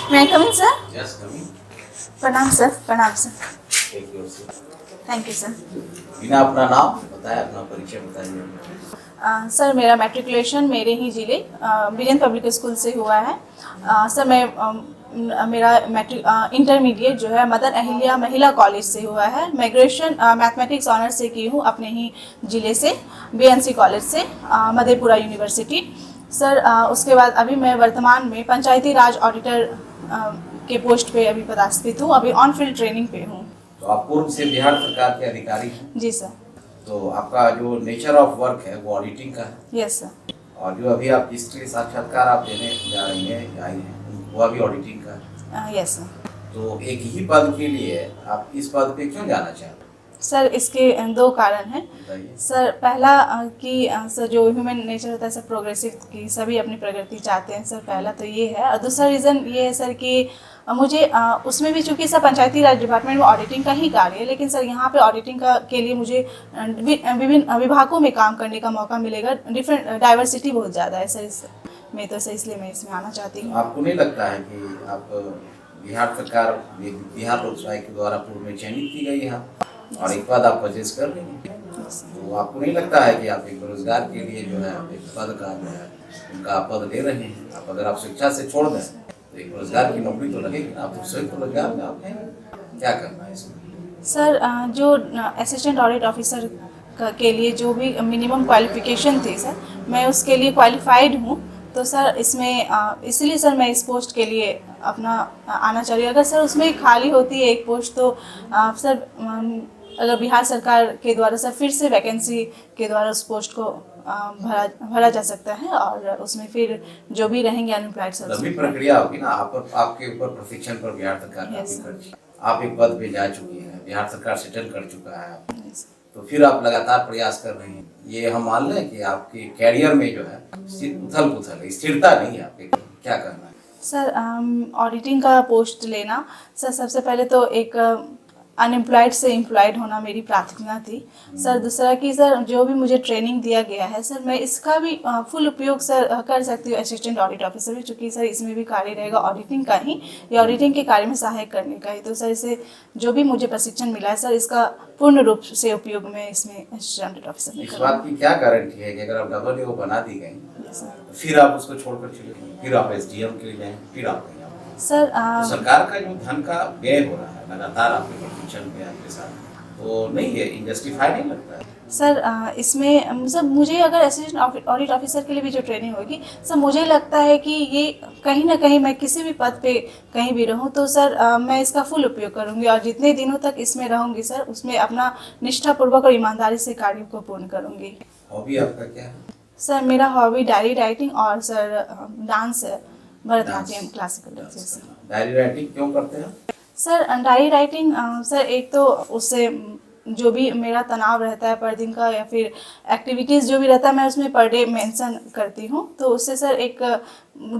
May I come in, sir? Yes, come in. प्रणाम sir, प्रणाम sir. Take your seat. Thank you sir. बिना अपना नाम बताए अपना परिचय बताइए। सर मेरा मैट्रिकुलेशन मेरे ही जिले बीरेन पब्लिक स्कूल से हुआ है। सर मेरा इंटरमीडिएट जो है मदर अहिल्या महिला कॉलेज से हुआ है। मैं ग्रेजुएशन मैथमेटिक्स ऑनर्स से की हूँ अपने ही जिले से, बीएनसी कॉलेज से, मधेपुरा यूनिवर्सिटी। सर उसके बाद अभी मैं वर्तमान में पंचायती राज ऑडिटर के पोस्ट पे अभी पदस्थापित हूँ। अभी ऑन फील्ड ट्रेनिंग पे हूँ। तो आप पूर्व से बिहार सरकार के अधिकारी हैं। जी सर। तो आपका जो नेचर ऑफ वर्क है वो ऑडिटिंग का है। Yes sir. और जो अभी आप जिसके साक्षात्कार आप देने जा रही हैं आई हैं वो अभी ऑडिटिंग का है। Yes sir. तो एक ही पद के लिए आप इस पद पे क्यों जाना चाहते हैं? सर इसके दो कारण हैं। बताइए। सर पहला कि सर जो ह्यूमन नेचर होता है सर प्रोग्रेसिव की सभी अपनी प्रगति चाहते हैं सर, पहला तो ये है। और दूसरा रीज़न ये है सर कि मुझे उसमें भी चूँकि सर पंचायती राज डिपार्टमेंट में ऑडिटिंग का ही कार्य है, लेकिन सर यहाँ पे ऑडिटिंग का के लिए मुझे विभिन्न विभागों में काम करने का मौका मिलेगा। डिफरेंट डाइवर्सिटी बहुत ज़्यादा है सर इसमें, तो सर इसलिए मैं इसमें आना चाहती हूँ। आपको नहीं लगता है कि आप बिहार सरकार बिहार लोक सेवा आयोग के द्वारा पूर्व में चयनित की गई है और एक पद आप परचेज कर रही हैं, तो आपको नहीं लगता है कि आप एक रोजगार के लिए जो है एक पद का जो है उनका पद ले रहे हैं? आप अगर आप शिक्षा से छोड़ दें तो एक रोजगार की नौकरी तो लगेगी ना, आप स्वयं तो रोजगार में आप हैं, क्या करना है इसमें? सर जो असिस्टेंट ऑडिट ऑफिसर के लिए जो भी मिनिमम क्वालिफिकेशन थी सर, मैं उसके लिए क्वालिफाइड हूँ। तो सर इसमें इसलिए सर मैं इस पोस्ट के लिए अपना आना चाह रही हूँ। अगर सर उसमें खाली होती है एक पोस्ट तो सर अगर बिहार सरकार के द्वारा सर फिर से वैकेंसी के द्वारा उस पोस्ट को भरा जा सकता है और उसमें फिर जो भी रहेंगे अनएम्प्लॉयड सर लंबी प्रक्रिया होगी ना। आपके ऊपर प्रशिक्षण पर बिहार सरकार काफी खर्च, आप एक पद पे जा चुकी हैं, बिहार सरकार सेटल कर चुका है, तो फिर आप लगातार प्रयास कर रहे हैं। ये हम मान लें कि आपके कैरियर में जो है उथल पुथल है, स्थिरता नहीं है, आपके क्या करना है? सर ऑडिटिंग का पोस्ट लेना सर सबसे पहले तो एक अनएम्प्लॉयड से एम्प्लॉयड होना मेरी प्राथमिकता थी सर। दूसरा कि सर जो भी मुझे ट्रेनिंग दिया गया है सर मैं इसका भी फुल उपयोग सर कर सकती हूँ असिस्टेंट ऑडिट ऑफिसर में, चूँकि सर इसमें भी कार्य रहेगा ऑडिटिंग का ही या ऑडिटिंग के कार्य में सहायक करने का ही। तो सर इसे जो भी मुझे प्रशिक्षण मिला है सर इसका पूर्ण रूप से उपयोग में इसमें असिस्टेंट ऑडिट ऑफिसर में इस बात की क्या गारंटी है कि अगर आप डबल ओ बना दी गई तो फिर आप उसको छोड़कर चले जाएंगे, फिर आप एसडीएम के लिए जाएंगे, फिर आप सर तो सरकार का जो धन का व्यय हो रहा है लगातार आपके प्रशिक्षण पे आपके साथ, तो नहीं है, इनजस्टिफाई नहीं लगता है? सर इसमें सर मुझे अगर असिस्टेंट ऑडिट ऑफिसर के लिए भी जो ट्रेनिंग होगी सर मुझे लगता है कि ये कहीं ना कहीं मैं किसी भी पद पे कहीं भी रहूं तो सर मैं इसका फुल उपयोग करूंगी और जितने दिनों तक इसमें रहूंगी सर उसमें अपना निष्ठापूर्वक और ईमानदारी से कार्यों को पूर्ण करूंगी। हॉबी आपका क्या है? सर मेरा हॉबी डायरी राइटिंग और सर डांस है, Bharatanatyam classical dance. Diary writing क्यों करते हैं? सर डायरी राइटिंग सर एक तो उससे जो भी मेरा तनाव रहता है पर दिन का या फिर एक्टिविटीज़ जो भी रहता है मैं उसमें पर डे मेंशन करती हूँ, तो उससे सर एक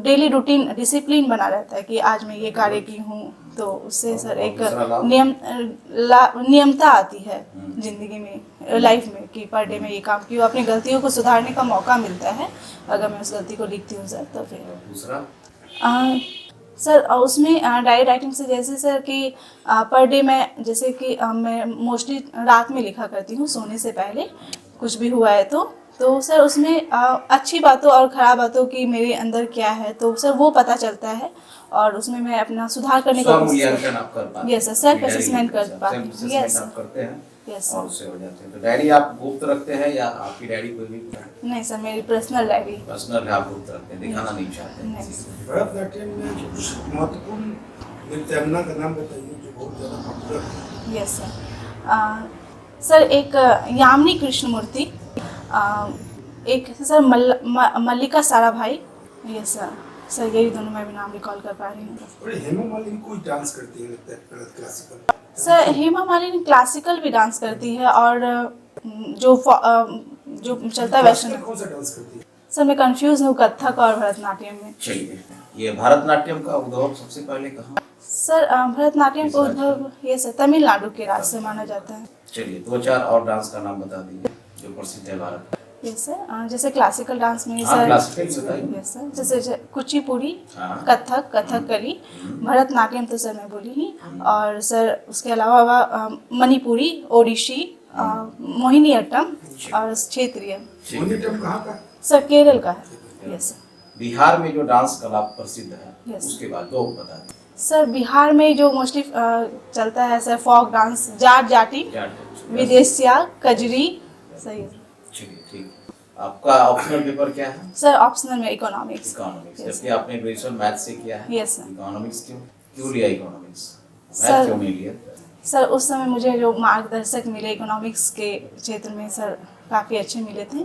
डेली रूटीन डिसिप्लिन बना रहता है कि आज मैं ये कार्य की हूँ, तो उससे सर एक नियमता आती है ज़िंदगी में, लाइफ में, कि पर डे में ये काम की अपनी गलतियों को सुधारने का मौका मिलता है अगर मैं उस गलती को लिखती हूँ सर। तो फिर दूसरा सर उसमें डायरी राइटिंग से जैसे सर कि पर डे मैं जैसे कि मैं मोस्टली रात में लिखा करती हूँ सोने से पहले, कुछ भी हुआ है तो सर उसमें अच्छी बातों और ख़राब बातों की मेरे अंदर क्या है तो सर वो पता चलता है और उसमें मैं अपना सुधार करने का मूल्यांकन आप कर पाते हैं। यस सर, सेल्फ असेसमेंट कर पाती हूँ। यस आप करते हैं यस और उससे हो जाते हैं। तो डायरी आप गुप्त रखते हैं या आपकी डायरी कोई भी? नहीं सर, मेरी पर्सनल डायरी पर्सनल आप गुप्त रखते हैं, दिखाना नहीं चाहते? नहीं। भरतनाट्यम में जो कुछ महत्वपूर्ण नृत्यांगना का नाम बताइए जो बहुत ज़्यादा पॉपुलर है। Yes sir. सर एक यामिनी कृष्णमूर्ति, एक सर मल्लिका साराभाई। यस सर, सर यही दोनों मैं भी नाम रिकॉल कर पा रही हूँ। और हेमा मालिनी कोई डांस करती है लगता है classical? Sir Hema Malini classical भी डांस करती है और जो चलता है वैष्णव। कौन सा डांस करती है? सर मैं कंफ्यूज हूँ कथक और भरतनाट्यम में। चलिए, ये भरतनाट्यम का उद्भव सबसे पहले कहाँ? सर भरतनाट्यम का उद्भव ये सर तमिलनाडु के राज्य से माना जाता है। चलिए, दो चार और डांस का नाम बता दीजिए जो प्रसिद्ध है भारत। यस सर, जैसे क्लासिकल डांस में हाँ सर, क्लासिकल बताइए। यस सर, जैसे कुचिपुड़ी, हाँ। कथक, कथकली, भरतनाट्यम तो सर मैं बोली ही, और सर उसके अलावा मणिपुरी, ओडिशी, मोहिनी अट्टम और क्षेत्रीय। मोहिनी अट्टम कहाँ का? सर केरल का है। Yes sir. बिहार में जो डांस कला प्रसिद्ध है Yes. उसके बाद दो बता दें। सर बिहार में जो मोस्टली चलता है सर फोक डांस, जाट जाटी, विदेशिया, कजरी। सही है ठीक है, ठीक है। आपका ऑप्शनल पेपर क्या है? सर, ऑप्शनल में इकोनॉमिक्स। इकोनॉमिक्स। Yes. जबकि आपने ग्रेजुएशन मैथ से किया है। Yes, sir. इकोनॉमिक्स क्यों लिया इकोनॉमिक्स? मैथ Sir, क्यों नहीं लिया? सर उस समय मुझे जो मार्गदर्शक मिले इकोनॉमिक्स के क्षेत्र में सर काफ़ी अच्छे मिले थे,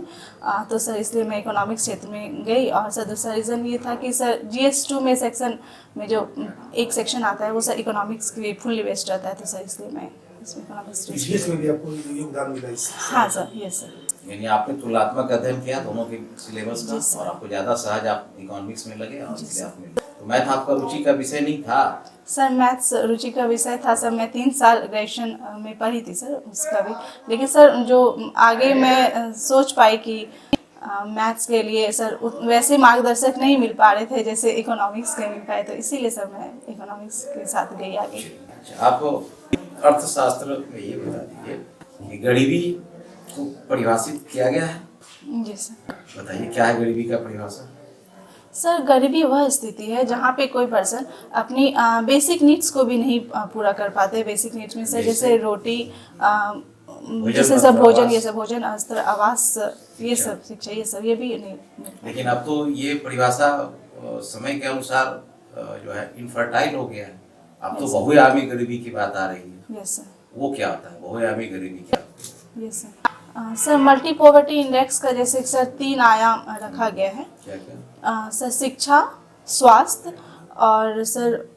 तो सर इसलिए मैं इकोनॉमिक्स क्षेत्र में गई। और सर दूसरा रीज़न ये था कि सर GS2 में सेक्शन में जो एक सेक्शन आता है वो सर इकोनॉमिक्स के फुल्ली बेस्ड रहता है, तो सर इसलिए मैं इसमें इकोनॉमिक्स चूज जीएस में भी आपको योगदान मिला इससे? हाँ सर, यस सर। यानी आपने तुलनात्मक अध्ययन किया दोनों के सिलेबस का जी, सर। और आपको ज़्यादा सहज आप इकोनॉमिक्स में लगे और जी, इसलिए सर। आपने तो मैथ आपका रुचि का विषय नहीं था? सर मैथ्स रुचि का विषय था सर, मैं 3 साल ग्रेजुएशन में पढ़ी थी सर उसका भी, लेकिन सर जो आगे मैं सोच पाई कि मैथ्स के लिए सर वैसे मार्गदर्शक नहीं मिल पा रहे थे जैसे इकोनॉमिक्स के मिल पाए, तो इसीलिए सर मैं इकोनॉमिक्स के साथ गई आगे। अच्छा, आप अर्थशास्त्र में ये बता दीजिए कि गरीबी को परिभाषित किया गया है। जी सर। बताइए क्या है गरीबी का परिभाषा? सर गरीबी वह स्थिति है जहाँ पे कोई पर्सन अपनी बेसिक नीड्स को भी नहीं पूरा कर पाते। बेसिक नीड्स में सर जैसे रोटी, जैसे सब भोजन, ये सब भोजन, वस्त्र, आवास, ये सब शिक्षा, ये सब ये भी नहीं। लेकिन अब तो ये परिभाषा समय के अनुसार जो है इनफर्टाइल हो गया है। अब तो बहुआयामी गरीबी की बात आ रही है। Yes sir. वो क्या होता है बहुआयामी गरीबी क्या होती है? Yes sir. Sir multi poverty index का जैसे सर 3 आयाम रखा गया है। क्या क्या? सर शिक्षा, स्वास्थ्य और सर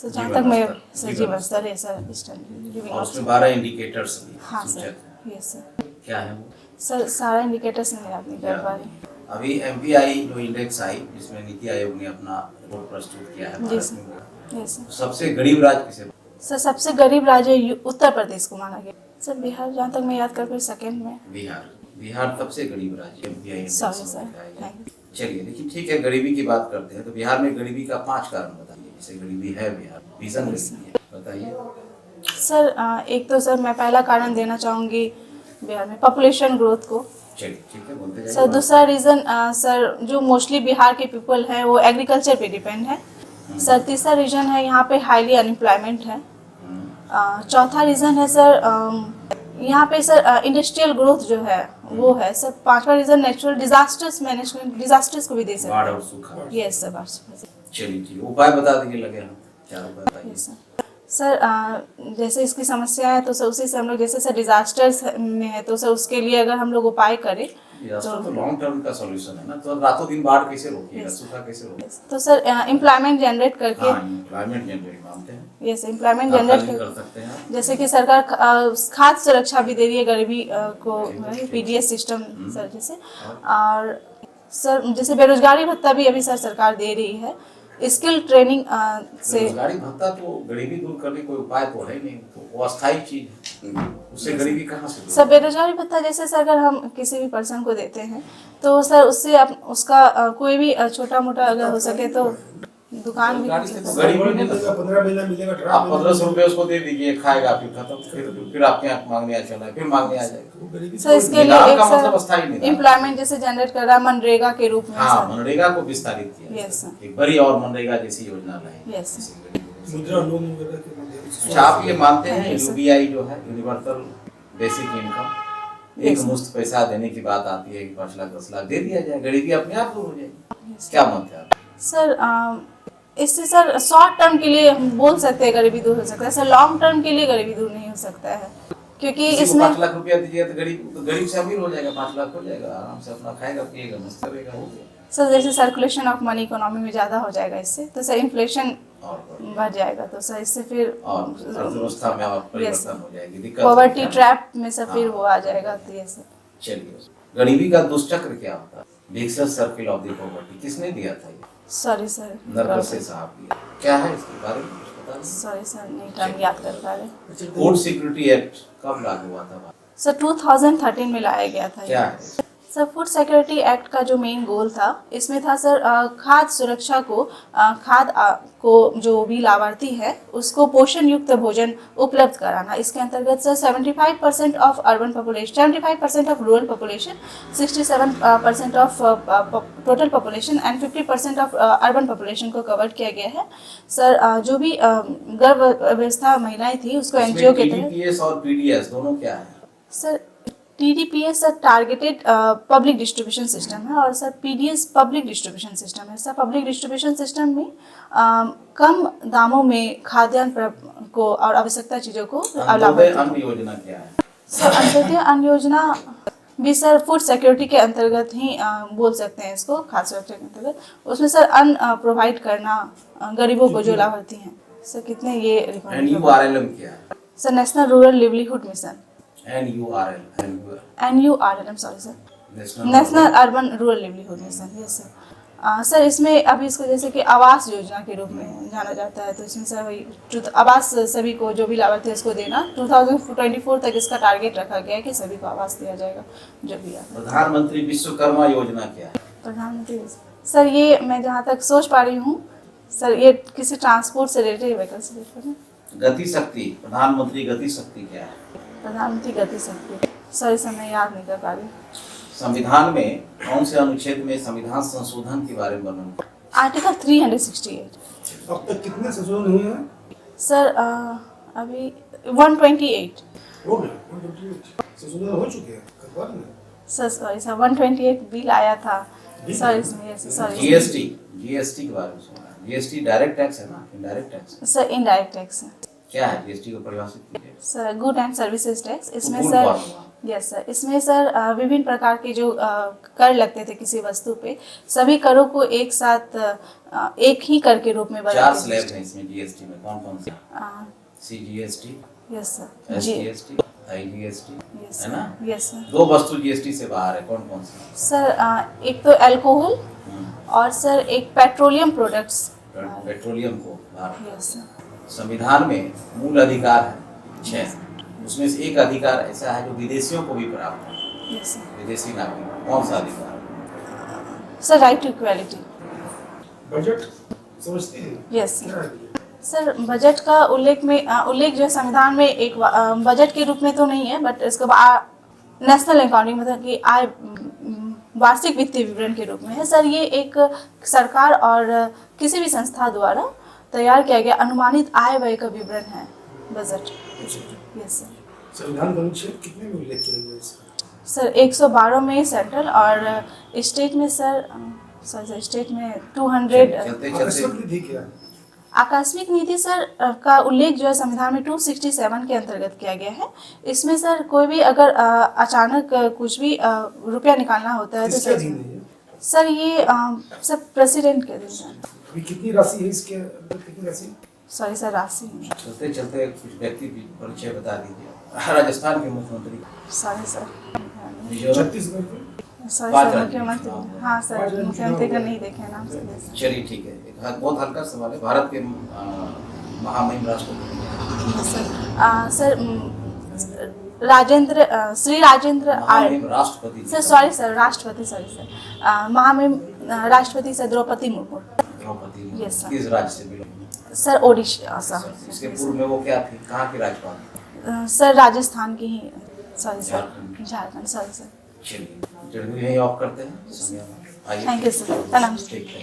जहाँ तक मैं सर जीवन स्तर है सर, लिविंग और उसमें ऑप्शन। 12 इंडिकेटर्स भी हाँ सर, सूचक हैं। Yes sir. क्या है वो? सर सारा इंडिकेटर्स मैं याद नहीं कर पा रही। अभी MPI जो इंडेक्स आई जिसमें नीति आयोग ने अपना रिपोर्ट प्रस्तुत किया है जी भारत सर, में, यस सर। सबसे गरीब राज्य किसे? सर सबसे गरीब राज्य उत्तर प्रदेश को माना गया। सर बिहार जहाँ तक मैं याद कर पाई सेकेंड में। बिहार सबसे गरीब राज्य MPI इंडेक्स सॉरी में सर, बताया गया। Thank you. चलिए लेकिन ठीक है, गरीबी की बात करते हैं तो बिहार में गरीबी का 5 कारण बताइए जिससे गरीबी है बिहार, भीषण गरीबी है, बताइए। सर एक तो सर मैं पहला कारण देना चाहूँगी बिहार में पॉपुलेशन ग्रोथ को। चलिए ठीक है, बोलते जाइए। सर दूसरा रीज़न सर जो मोस्टली बिहार के पीपल हैं वो एग्रीकल्चर पे डिपेंड है। सर तीसरा रीज़न है यहाँ पे हाईली अनएम्प्लॉयमेंट है। चौथा रीज़न है सर यहाँ पे सर इंडस्ट्रियल ग्रोथ जो है वो है। सर पांचवा reason natural disasters management, disasters को भी दे सकते बाढ़ हैं। और सूखा। यस सर, बाढ़ सूखा। चलिए ठीक, उपाय बता दीजिए, लगे हम क्या उपाय बताइए। Yes sir. सर जैसे इसकी समस्या है तो सर उसी से हम लोग जैसे सर डिजास्टर्स में है तो सर उसके लिए अगर हम लोग उपाय करें तो लॉन्ग टर्म का सॉल्यूशन है ना, तो रातों दिन बाढ़ कैसे रोकिएगा, सूखा कैसे रोकिएगा? तो सर एम्प्लॉयमेंट जनरेट करके, हाँ, एम्प्लॉयमेंट जनरेट मानते हैं। यस एम्प्लॉयमेंट आप जनरेट खाली कर सकते हैं। जैसे कि सरकार खाद्य सुरक्षा भी दे रही है गरीबी को, PDS सिस्टम सर जैसे। और सर जैसे बेरोजगारी भत्ता भी अभी सर सरकार दे रही है। स्किल ट्रेनिंग से बेरोजगारी भत्ता तो गरीबी दूर करने कोई उपाय तो है नहीं, तो वो अस्थायी चीज है, उससे गरीबी कहाँ से दूर? सर बेरोजगारी भत्ता जैसे सर अगर हम किसी भी पर्सन को देते हैं तो सर उससे उसका कोई भी छोटा मोटा अगर हो सके तो दुकान भी बेरोजगारी से तो गरीबी गरीबी नहीं मिलेगा, 15 महीना मिलेगा, 18 आप 1500 रुपये उसको दे दीजिए, खाएगा, फिर खत्म, फिर आपके यहाँ मांगने आ चला, फिर मांगने आ जाएगा। वो गरीबी सर इसके लिए निदान एक का मतलब सर अस्थायी निदान। एम्प्लॉयमेंट जैसे जनरेट कर रहा है मनरेगा के रूप में हाँ, सर। मनरेगा को विस्तारित किया। Yes sir. एक बड़ी और मनरेगा जैसी योजना लाई। Yes sir. जिससे गरीबी को- मुद्रा लोन वगैरह के माध्यम से। अच्छा, आप ये मानते हैं Yes, sir. UBI जो है यूनिवर्सल बेसिक इनकम, एक Yes, sir. मुश्त पैसा देने की बात आती है कि 5 लाख 10 लाख दे दिया जाए, गरीबी अपने आप दूर हो जाएगी, क्या मानते हैं आप? सर इससे सर शॉर्ट टर्म के लिए हम बोल सकते हैं गरीबी दूर हो सकता है सर, लॉन्ग टर्म के लिए गरीबी दूर नहीं हो सकता है क्योंकि किसी को इसमें 5 लाख रुपया दीजिए तो गरीब से अमीर हो जाएगा, 5 लाख हो जाएगा, आराम से अपना खाएगा पिएगा मस्त करेगा, हो गया। सर जैसे सर्कुलेशन ऑफ मनी इकोनॉमी में ज़्यादा हो जाएगा इससे, तो सर इन्फ्लेशन और बढ़ जाएगा, तो सर इससे फिर और अर्थव्यवस्था में और परिवर्तन हो जाएगी, दिक्कत पॉवर्टी होगी। ट्रैप में सर फिर वो आ जाएगा, तो ये सर। चलिए, गरीबी का दुष्चक्र क्या होता है? विक्सित सर्किल ऑफ द पॉवर्टी किसने दिया था ये? सॉरी सर, नरकसे साहब दिया। क्या है इसके बारे में कुछ बता दीजिए। सॉरी सर नहीं टर्म याद कर पा रहे। फूड सिक्योरिटी एक्ट कब लागू हुआ था? सर 2013 में लाया गया था क्या ये। है? सर फूड सिक्योरिटी एक्ट का जो मेन गोल था इसमें था सर खाद्य सुरक्षा को को जो भी लाभार्थी है उसको पोषण युक्त भोजन उपलब्ध कराना। इसके अंतर्गत sir 75% of urban population, 75% of rural population, 67% of total population and 50% of urban population को कवर किया गया है। सर जो भी गर्भ अवस्था महिलाएं थी उसको एनजीओ के तहत। TDPS और PDS दोनों क्या है? Sir TDPS sir targeted public distribution system है और sir PDS public distribution system है। सर पब्लिक डिस्ट्रीब्यूशन सिस्टम में कम दामों में खाद्यान्न को और आवश्यकता चीज़ों को अंत्योदय अन्न योजना क्या है? सर अंत्योदय अन्न योजना भी सर फूड सिक्योरिटी के अंतर्गत ही बोल सकते हैं इसको, खाद्य सुरक्षा के अंतर्गत। उसमें सर अन्न प्रोवाइड करना गरीबों को जो लाभार्थी हैं। सर कितने ये NURLM क्या है? Sir national rural livelihood mission. NURLM sorry sir, national urban rural livelihood mission. Yes sir. Sir इसमें अभी इसको जैसे कि आवास योजना के रूप में जाना जाता है, तो इसमें सर वही आवास सभी को जो भी लाभार्थी है उसको देना। 2024 तक इसका टारगेट रखा गया है कि सभी को आवास दिया जाएगा जो भी है। प्रधानमंत्री विश्वकर्मा योजना क्या है? प्रधानमंत्री सर ये मैं जहाँ तक सोच पा रही हूँ सर ये किसी ट्रांसपोर्ट से रिलेटेड व्हीकल से रिलेटेड है। गति शक्ति, प्रधानमंत्री गति शक्ति क्या है? प्रधानमंत्री गति शक्ति सर इस समय याद नहीं कर पा रही। संविधान में कौन से अनुच्छेद में संविधान संशोधन के बारे में वर्णन? आर्टिकल 368। अब तक कितने संशोधन हुए हैं? सर अभी 128 हो गए, 128 संशोधन हो चुके हैं कब में? सर सॉरी सर 128 बिल आया था सर इसमें। सॉरी जीएसटी के बारे में सुना है। जीएसटी डायरेक्ट टैक्स है ना, indirect tax? Sir indirect tax है। क्या है जीएसटी को परिभाषित कीजिए? Sir good and services tax. इसमें good sir formula. Yes sir, इसमें सर विभिन्न प्रकार के जो कर लगते थे किसी वस्तु पे, सभी करों को एक साथ एक ही कर के रूप में चार बनाते स्लैब हैं इसमें जीएसटी में, कौन कौन से? CGST, yes sir, SGST, IGST, yes है ना? Yes sir. दो वस्तु जीएसटी से बाहर है, कौन कौन से? सर एक तो अल्कोहल और सर एक पेट्रोलियम प्रोडक्ट्स। पेट्रोलियम को बाहर। Yes sir. संविधान में मूल अधिकार है 6, उसमें से एक अधिकार ऐसा है जो विदेशियों को भी प्राप्त है। Yes sir. विदेशी नागरिक, कौन सा अधिकार है? Sir right to equality. Budget समझते हैं? यस क्या सर। है? सर बजट का उल्लेख जो है संविधान में एक बजट के रूप में तो नहीं है, बट इसको नेशनल अकाउंटिंग मतलब कि आय वार्षिक वित्तीय विवरण के रूप में है। सर ये एक सरकार और किसी भी संस्था द्वारा तैयार किया गया अनुमानित आय व्यय का विवरण है, बजट। Yes sir. संविधान का अनुच्छेद कितने में उल्लेख किया गया है इसका? सर 112 में सेंट्रल और स्टेट में सर स्टेट में 200। चलते आकस्मिक चलते निधि क्या है? आकस्मिक निधि सर का उल्लेख जो है संविधान में 267 के अंतर्गत किया गया है। इसमें सर कोई भी अगर अचानक कुछ भी रुपया निकालना होता है तो किसके अधीन है ये? सर ये सर प्रेसिडेंट के अधीन है। अभी कितनी राशि है इसके अंदर, कितनी राशि? सॉरी सर राशि। चलते चलते कुछ व्यक्ति की परिचय बता दीजिए। राजस्थान के मुख्यमंत्री, सॉरी सर। मिजोरम, छत्तीसगढ़ के सॉरी पाँच सर राज्य। मुख्यमंत्री, हाँ सर मुख्यमंत्री का नहीं देखे नाम से। चलिए ठीक है। एक बहुत हल्का सवाल है, भारत के महामहिम राष्ट्रपति सर श्री राजेंद्र महामहिम राष्ट्रपति सर सॉरी सर राष्ट्रपति महामहिम राष्ट्रपति sir Draupadi Murmu. Draupadi Yes, sir. किस राज्य से बिलोंग? Sir Odisha sir. इसके पूर्व में वो क्या थी, कहाँ की राज्यपाल? सर राजस्थान की ही। Sorry sir Jharkhand. Jharkhand. Sorry sir. चलिए इंटरव्यू यहीं ऑफ करते हैं। Thank you sir. प्रणाम। ठीक है।